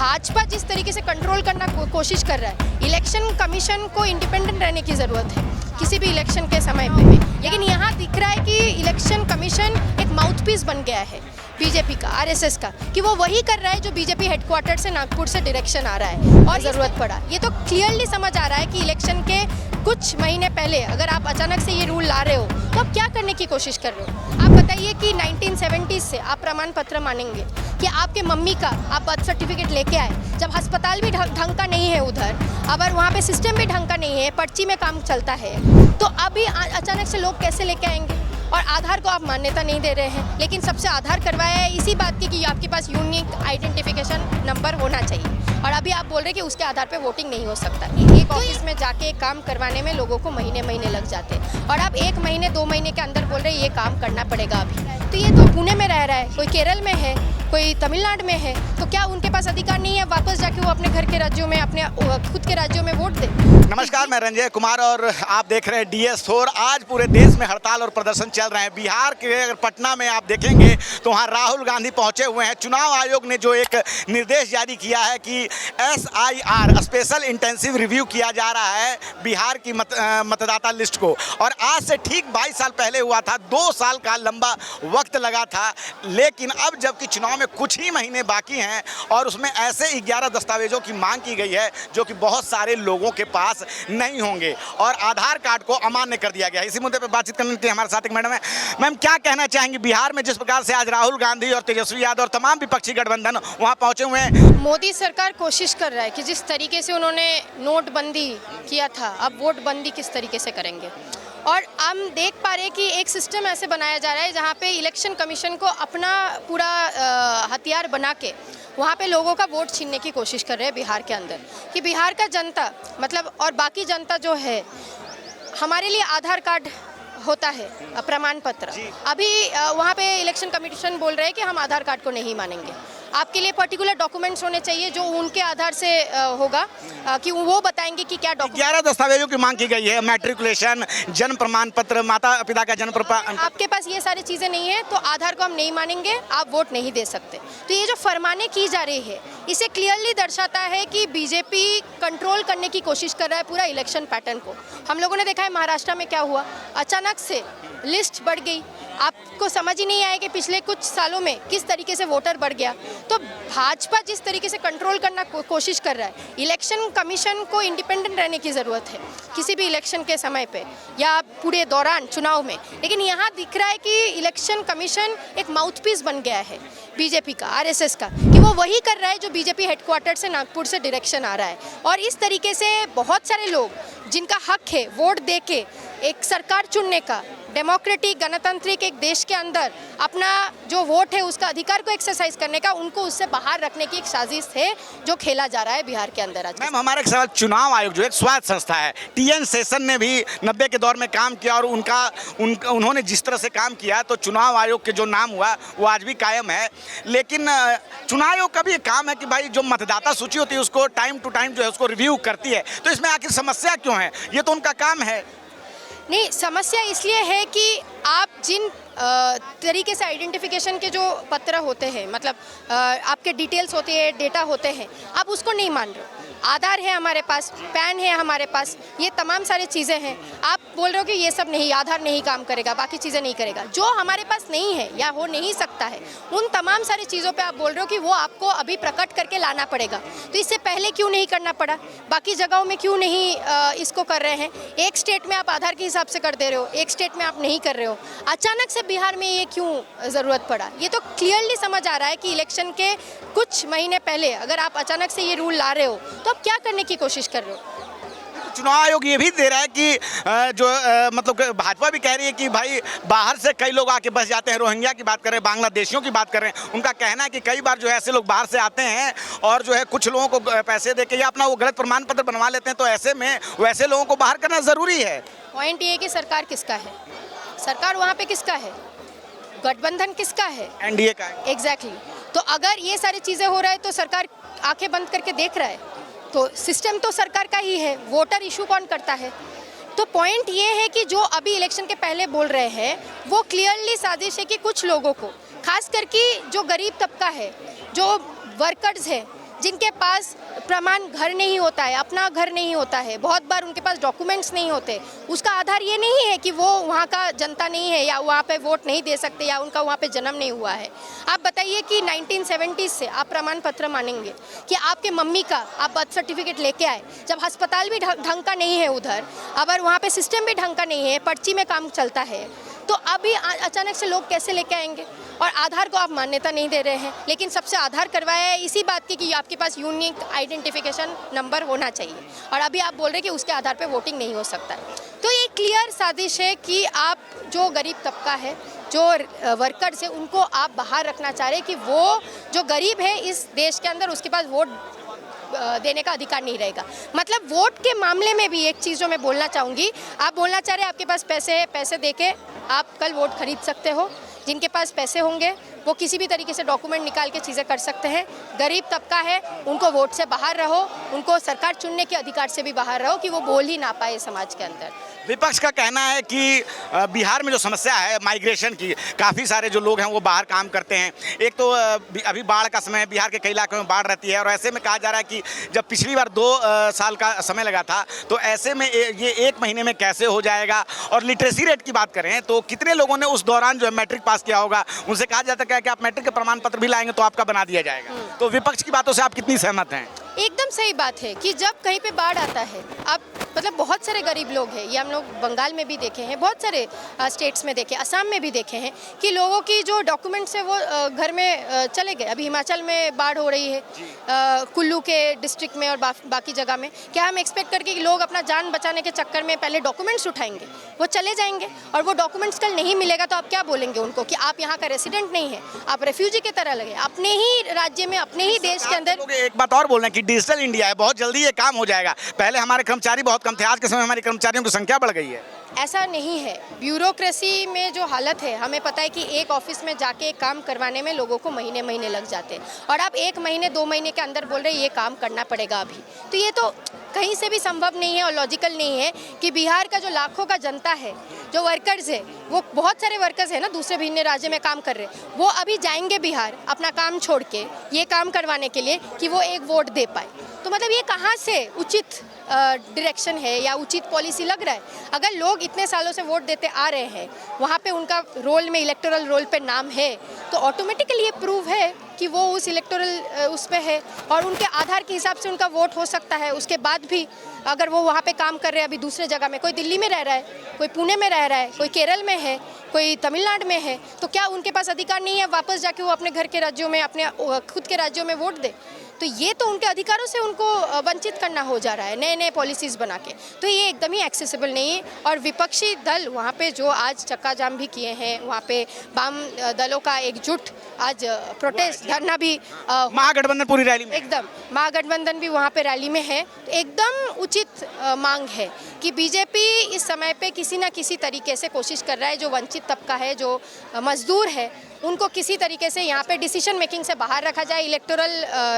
भाजपा जिस तरीके से कंट्रोल करना कोशिश कर रहा है, इलेक्शन कमीशन को इंडिपेंडेंट रहने की ज़रूरत है किसी भी इलेक्शन के समय पे भी, लेकिन यहाँ दिख रहा है कि इलेक्शन कमीशन एक माउथपीस बन गया है बीजेपी का, आरएसएस का, कि वो वही कर रहा है जो बीजेपी हेडक्वार्टर से नागपुर से डायरेक्शन आ रहा है और ज़रूरत पड़ा। ये तो क्लियरली समझ आ रहा है कि इलेक्शन के कुछ महीने पहले अगर आप अचानक से ये रूल ला रहे हो तो आप क्या करने की कोशिश कर रहे हो। आप बताइए कि 1970 से आप प्रमाण पत्र मानेंगे कि आपके मम्मी का आप बर्थ सर्टिफिकेट लेके आए, जब अस्पताल भी ढंग का नहीं है उधर, अगर वहाँ पे सिस्टम भी ढंग का नहीं है, पर्ची में काम चलता है, तो अभी अचानक से लोग कैसे लेके आएंगे। और आधार को आप मान्यता नहीं दे रहे हैं, लेकिन सबसे आधार करवाया है इसी बात की कि आपके पास यूनिक आइडेंटिफिकेशन नंबर होना चाहिए, और अभी आप बोल रहे हैं कि उसके आधार पे वोटिंग नहीं हो सकता। एक ऑफिस में जाके काम करवाने में लोगों को महीने महीने लग जाते हैं, और आप 1 महीने 2 महीने के अंदर बोल रहे हैं ये काम करना पड़ेगा अभी। तो ये तो पुणे में रह रहा है, कोई केरल में है, कोई तमिलनाडु में है, तो क्या उनके पास अधिकार नहीं है वापस जाके वो अपने घर के राज्यों में, अपने खुद के राज्यों में वोट दे। नमस्कार, मैं रंजय कुमार और आप देख रहे हैं DS4। आज पूरे देश में हड़ताल और प्रदर्शन चल रहे हैं। बिहार के अगर पटना में आप देखेंगे तो वहाँ राहुल गांधी पहुंचे हुए हैं। चुनाव आयोग ने जो एक निर्देश जारी किया है कि SIR स्पेशल इंटेंसिव रिव्यू किया जा रहा है बिहार की मतदाता लिस्ट को, और आज से ठीक 22 साल पहले हुआ था। 2 साल का लंबा वक्त लगा था, लेकिन अब जबकि चुनाव में कुछ ही महीने बाकी हैं और उसमें ऐसे 11 दस्तावेजों की मांग की गई है जो कि बहुत सारे लोगों के पास नहीं होंगे, और आधार कार्ड को अमान्य कर दिया गया है। इसी मुद्दे पर बातचीत करने के लिए हमारे साथ एक मैडम है। मैम, क्या कहना चाहेंगी बिहार में जिस प्रकार से आज राहुल गांधी और तेजस्वी यादव और तमाम विपक्षी गठबंधन वहां पहुंचे हुए हैं? मोदी सरकार कोशिश कर रहा है कि जिस तरीके से उन्होंने नोटबंदी किया था, अब वोटबंदी किस तरीके से करेंगे। और हम देख पा रहे हैं कि एक सिस्टम ऐसे बनाया जा रहा है जहाँ पे इलेक्शन कमीशन को अपना पूरा हथियार बना के वहाँ पे लोगों का वोट छीनने की कोशिश कर रहे हैं बिहार के अंदर, कि बिहार का जनता मतलब और बाकी जनता जो है, हमारे लिए आधार कार्ड होता है, प्रमाण पत्र। अभी वहाँ पे इलेक्शन कमीशन बोल रहे हैं कि हम आधार कार्ड को नहीं मानेंगे, आपके लिए पर्टिकुलर डॉक्यूमेंट्स होने चाहिए जो उनके आधार से होगा, कि वो बताएंगे कि क्या डॉक्यूमेंट। 11 दस्तावेजों की मांग की गई है, मैट्रिकुलेशन, जन्म प्रमाण पत्र, माता पिता का जन्म प्रमाण। आपके पास ये सारी चीज़ें नहीं है तो आधार को हम नहीं मानेंगे, आप वोट नहीं दे सकते। तो ये जो फरमाने की जा रही है, इसे क्लियरली दर्शाता है कि बीजेपी कंट्रोल करने की कोशिश कर रहा है पूरा इलेक्शन पैटर्न को। हम लोगों ने देखा है महाराष्ट्र में क्या हुआ, अचानक से लिस्ट बढ़ गई। आपको समझ ही नहीं आया कि पिछले कुछ सालों में किस तरीके से वोटर बढ़ गया। तो भाजपा जिस तरीके से कंट्रोल करना कोशिश कर रहा है, इलेक्शन कमीशन को इंडिपेंडेंट रहने की ज़रूरत है किसी भी इलेक्शन के समय पे या पूरे दौरान चुनाव में, लेकिन यहाँ दिख रहा है कि इलेक्शन कमीशन एक माउथपीस बन गया है बीजेपी का, आरएसएस का, कि वो वही कर रहा है जो बीजेपी हेडक्वार्टर से नागपुर से डायरेक्शन आ रहा है। और इस तरीके से बहुत सारे लोग जिनका हक है वोट दे के एक सरकार चुनने का, डेमोक्रेटिक गणतांत्रिक एक देश के अंदर अपना जो वोट है उसका अधिकार को एक्सरसाइज करने का, उनको उससे बाहर रखने की एक साजिश है जो खेला जा रहा है बिहार के अंदर आज। मैम, हमारे सवाल, चुनाव आयोग जो एक स्वायत्त संस्था है, TN सेशन ने भी 90 के दौर में काम किया और उन्होंने जिस तरह से काम किया तो चुनाव आयोग के जो नाम हुआ वो आज भी कायम है। लेकिन चुनाव आयोग का भी एक काम है कि भाई जो मतदाता सूची होती है उसको टाइम टू टाइम जो है उसको रिव्यू करती है, तो इसमें आखिर समस्या क्यों है? ये तो उनका काम है। नहीं, समस्या इसलिए है कि आप जिन तरीके से आइडेंटिफिकेशन के जो पत्र होते हैं, मतलब आपके डिटेल्स होते हैं, डेटा होते हैं, आप उसको नहीं मान रहे हो। आधार है हमारे पास, पैन है हमारे पास, ये तमाम सारी चीज़ें हैं। आप बोल रहे हो कि ये सब नहीं, आधार नहीं काम करेगा, बाकी चीज़ें नहीं करेगा। जो हमारे पास नहीं है या हो नहीं सकता है, उन तमाम सारी चीज़ों पे आप बोल रहे हो कि वो आपको अभी प्रकट करके लाना पड़ेगा। तो इससे पहले क्यों नहीं करना पड़ा? बाकी जगहों में क्यों नहीं इसको कर रहे हैं? एक स्टेट में आप आधार के हिसाब से कर दे रहे हो, एक स्टेट में आप नहीं कर रहे हो, अचानक से बिहार में ये क्यों ज़रूरत पड़ा? ये तो क्लियरली समझ आ रहा है कि इलेक्शन के कुछ महीने पहले अगर आप अचानक से ये रूल ला रहे हो तो आप क्या करने की कोशिश कर रहे हो? चुनाव आयोग ये भी दे रहा है कि मतलब भाजपा भी कह रही है कि भाई बाहर से कई लोग आके बस जाते हैं, रोहिंग्या की बात कर रहे हैं, बांग्लादेशियों की बात कर रहे हैं। उनका कहना है कि कई बार जो है ऐसे लोग बाहर से आते हैं और जो है कुछ लोगों को पैसे दे के या अपना वो गलत प्रमाण पत्र बनवा लेते हैं, तो ऐसे में वैसे लोगों को बाहर करना ज़रूरी है। पॉइंट ये कि सरकार किसका है, सरकार वहाँ पे किसका है, गठबंधन किसका है? NDA का है। एग्जैक्टली। तो अगर ये सारी चीज़ें हो रहा है तो सरकार आंखें बंद करके देख रहा है, तो सिस्टम तो सरकार का ही है, वोटर इशू कौन करता है? तो पॉइंट ये है कि जो अभी इलेक्शन के पहले बोल रहे हैं वो क्लियरली साजिश है कि कुछ लोगों को, खास करके जो गरीब तबका है, जो वर्कर्स है, जिनके पास प्रमाण घर नहीं होता है, अपना घर नहीं होता है, बहुत बार उनके पास डॉक्यूमेंट्स नहीं होते, उसका आधार ये नहीं है कि वो वहाँ का जनता नहीं है या वहाँ पे वोट नहीं दे सकते या उनका वहाँ पे जन्म नहीं हुआ है। आप बताइए कि 1970 से आप प्रमाण पत्र मानेंगे कि आपके मम्मी का आप बर्थ सर्टिफिकेट लेके आए, जब अस्पताल भी ढंग का नहीं है उधर, अगर वहाँ पे सिस्टम भी ढंग का नहीं है, पर्ची में काम चलता है, तो अभी अचानक से लोग कैसे लेके आएंगे? और आधार को आप मान्यता नहीं दे रहे हैं, लेकिन सबसे आधार करवाया है इसी बात की कि आपके पास यूनिक आइडेंटिफिकेशन नंबर होना चाहिए, और अभी आप बोल रहे हैं कि उसके आधार पे वोटिंग नहीं हो सकता है। तो ये क्लियर साजिश है कि आप जो गरीब तबका है, जो वर्कर्स है, उनको आप बाहर रखना चाह रहे हैं कि वो जो गरीब है इस देश के अंदर, उसके पास वोट देने का अधिकार नहीं रहेगा। मतलब वोट के मामले में भी एक चीज़ जो मैं बोलना चाहूँगी, आप बोलना चाह रहे हैं आपके पास पैसे है, पैसे देके आप कल वोट खरीद सकते हो। जिनके पास पैसे होंगे वो किसी भी तरीके से डॉक्यूमेंट निकाल के चीज़ें कर सकते हैं। गरीब तबका है, उनको वोट से बाहर रहो, उनको सरकार चुनने के अधिकार से भी बाहर रहो कि वो बोल ही ना पाए समाज के अंदर। विपक्ष का कहना है कि बिहार में जो समस्या है माइग्रेशन की, काफ़ी सारे जो लोग हैं वो बाहर काम करते हैं। एक तो अभी बाढ़ का समय है, बिहार के कई इलाकों में बाढ़ रहती है, और ऐसे में कहा जा रहा है कि जब पिछली बार 2 साल का समय लगा था, तो ऐसे में ये 1 महीने में कैसे हो जाएगा। और लिटरेसी रेट की बात करें तो कितने लोगों ने उस दौरान जो है मैट्रिक पास किया होगा, उनसे कहा जाता है कि आप मैट्रिक के प्रमाण पत्र भी लाएंगे तो आपका बना दिया जाएगा। तो विपक्ष की बातों से आप कितनी सहमत हैं? एकदम सही बात है कि जब कहीं पे बाढ़ आता है, आप मतलब बहुत सारे गरीब लोग हैं, ये हम लोग बंगाल में भी देखे हैं, बहुत सारे स्टेट्स में देखे, असम में भी देखे हैं कि लोगों की जो डॉक्यूमेंट्स है वो घर में चले गए। अभी हिमाचल में बाढ़ हो रही है, कुल्लू के डिस्ट्रिक्ट में और बाकी जगह में। क्या हम एक्सपेक्ट करके कि लोग अपना जान बचाने के चक्कर में पहले डॉक्यूमेंट्स उठाएंगे, वो चले जाएंगे, और वो डॉक्यूमेंट्स कल नहीं मिलेगा तो आप क्या बोलेंगे उनको कि आप यहाँ का रेसिडेंट नहीं है, आप रेफ्यूजी की तरह लगे अपने ही राज्य में, अपने ही देश के अंदर। एक बात और बोल रहे हैं कि डिजिटल इंडिया है, बहुत जल्दी ये काम हो जाएगा। पहले हमारे कर्मचारी बहुत कम थे, आज के समय हमारे कर्मचारियों की संख्या बढ़ गई है। ऐसा नहीं है। ब्यूरोक्रेसी में जो हालत है, हमें पता है कि एक ऑफिस में जाके काम करवाने में लोगों को महीने महीने लग जाते हैं, और आप 1 महीने 2 महीने के अंदर बोल रहे हैं ये काम करना पड़ेगा अभी। तो ये तो कहीं से भी संभव नहीं है और लॉजिकल नहीं है कि बिहार का जो लाखों का जनता है, जो वर्कर्स है, वो बहुत सारे वर्कर्स है ना दूसरे भिन्न राज्य में काम कर रहे हैं, वो अभी जाएंगे बिहार अपना काम छोड़ के ये काम करवाने के लिए कि वो एक वोट दे पाए। तो मतलब ये कहाँ से उचित डायरेक्शन है या उचित पॉलिसी लग रहा है? अगर लोग इतने सालों से वोट देते आ रहे हैं, वहाँ पे उनका रोल में, इलेक्टोरल रोल पे नाम है, तो ऑटोमेटिकली ये प्रूव है कि वो उस इलेक्टोरल उस पे है, और उनके आधार के हिसाब से उनका वोट हो सकता है। उसके बाद भी अगर वो वहाँ पे काम कर रहे हैं अभी दूसरे जगह में, कोई दिल्ली में रह रहा है, कोई पुणे में रह रहा है, कोई केरल में है, कोई तमिलनाडु में है, तो क्या उनके पास अधिकार नहीं है वापस जाके वो अपने घर के राज्यों में, अपने खुद के राज्यों में वोट दे? तो ये तो उनके अधिकारों से उनको वंचित करना हो जा रहा है नए नए पॉलिसीज़ बना के। तो ये एकदम ही एक्सेसिबल नहीं है। और विपक्षी दल वहाँ पे जो आज चक्का जाम भी किए हैं, वहाँ पे वाम दलों का एकजुट आज प्रोटेस्ट धरना भी महागठबंधन पूरी रैली में, एकदम महागठबंधन भी वहाँ पे रैली में है। तो एकदम उचित मांग है कि बीजेपी इस समय पे किसी ना किसी तरीके से कोशिश कर रहा है, जो वंचित तबका है, जो मजदूर है, उनको किसी तरीके से यहाँ पे डिसीजन मेकिंग से बाहर रखा जाए, इलेक्टोरल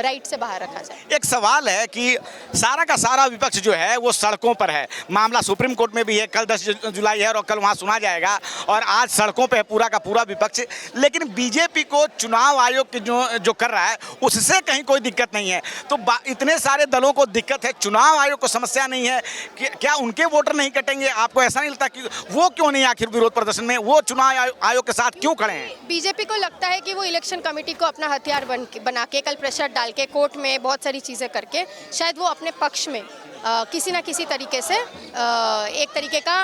राइट से बाहर रखा जाए। एक सवाल है कि सारा का सारा विपक्ष जो है वो सड़कों पर है। मामला सुप्रीम कोर्ट में भी है, कल 10 जुलाई है और कल वहाँ सुना जाएगा, और आज सड़कों पे है पूरा का पूरा विपक्ष। लेकिन बीजेपी को चुनाव आयोग की जो कर रहा है उससे कहीं कोई दिक्कत नहीं है। तो इतने सारे दलों को दिक्कत है, चुनाव आयोग को समस्या नहीं है कि क्या उनके वोटर नहीं कटेंगे? आपको ऐसा नहीं लगता कि वो क्यों नहीं आखिर विरोध प्रदर्शन में, वो चुनाव आयोग के साथ क्यों खड़े हैं? बीजेपी को लगता है कि वो इलेक्शन कमेटी को अपना हथियार बना के, कल प्रेशर डाल के, कोर्ट में बहुत सारी चीज़ें करके शायद वो अपने पक्ष में किसी ना किसी तरीके से एक तरीके का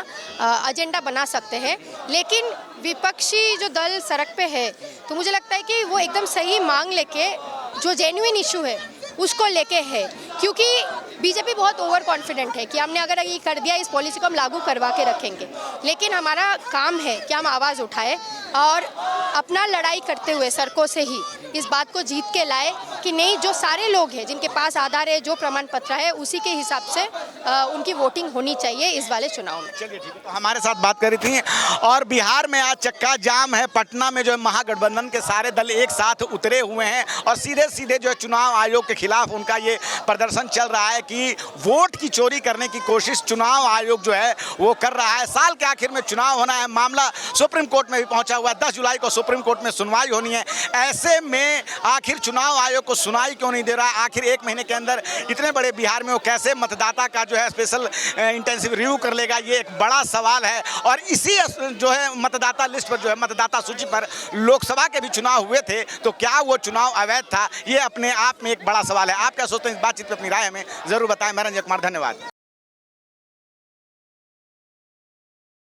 एजेंडा बना सकते हैं। लेकिन विपक्षी जो दल सड़क पे है, तो मुझे लगता है कि वो एकदम सही मांग लेके, जो जेन्युइन इशू है उसको लेके है, क्योंकि बीजेपी बहुत ओवर कॉन्फिडेंट है कि हमने अगर ये कर दिया, इस पॉलिसी को हम लागू करवा के रखेंगे। लेकिन हमारा काम है कि हम आवाज़ उठाए और अपना लड़ाई करते हुए सड़कों से ही इस बात को जीत के लाए कि नहीं, जो सारे लोग हैं जिनके पास आधार है, जो प्रमाण पत्र है, उसी के हिसाब से उनकी वोटिंग होनी चाहिए इस वाले चुनाव में। चलिए ठीक है, तो हमारे साथ बात करी थी। और बिहार में आज चक्का जाम है। पटना में जो है महागठबंधन के सारे दल एक साथ उतरे हुए हैं और सीधे सीधे जो है चुनाव आयोग के खिलाफ उनका ये प्रदर्शन चल रहा है कि वोट की चोरी करने की कोशिश चुनाव आयोग जो है वो कर रहा है। साल के आखिर में चुनाव होना है, मामला सुप्रीम कोर्ट में भी पहुंचा हुआ है, 10 जुलाई को सुप्रीम कोर्ट में सुनवाई होनी है। ऐसे में आखिर चुनाव आयोग को सुनाई क्यों नहीं दे रहा? आखिर एक महीने के अंदर इतने बड़े बिहार में वो कैसे मतदाता का जो है स्पेशल इंटेंसिव रिव्यू कर लेगा, ये एक बड़ा सवाल है। और इसी जो है मतदाता लिस्ट पर, जो है मतदाता सूची पर लोकसभा के भी चुनाव हुए थे, तो क्या वो चुनाव अवैध था? ये अपने आप में एक बड़ा सवाल है। आप क्या सोचते हैं? इस बातचीत पर अपनी राय हमें जरूर बताएं। मैं रंजन कुमार, धन्यवाद।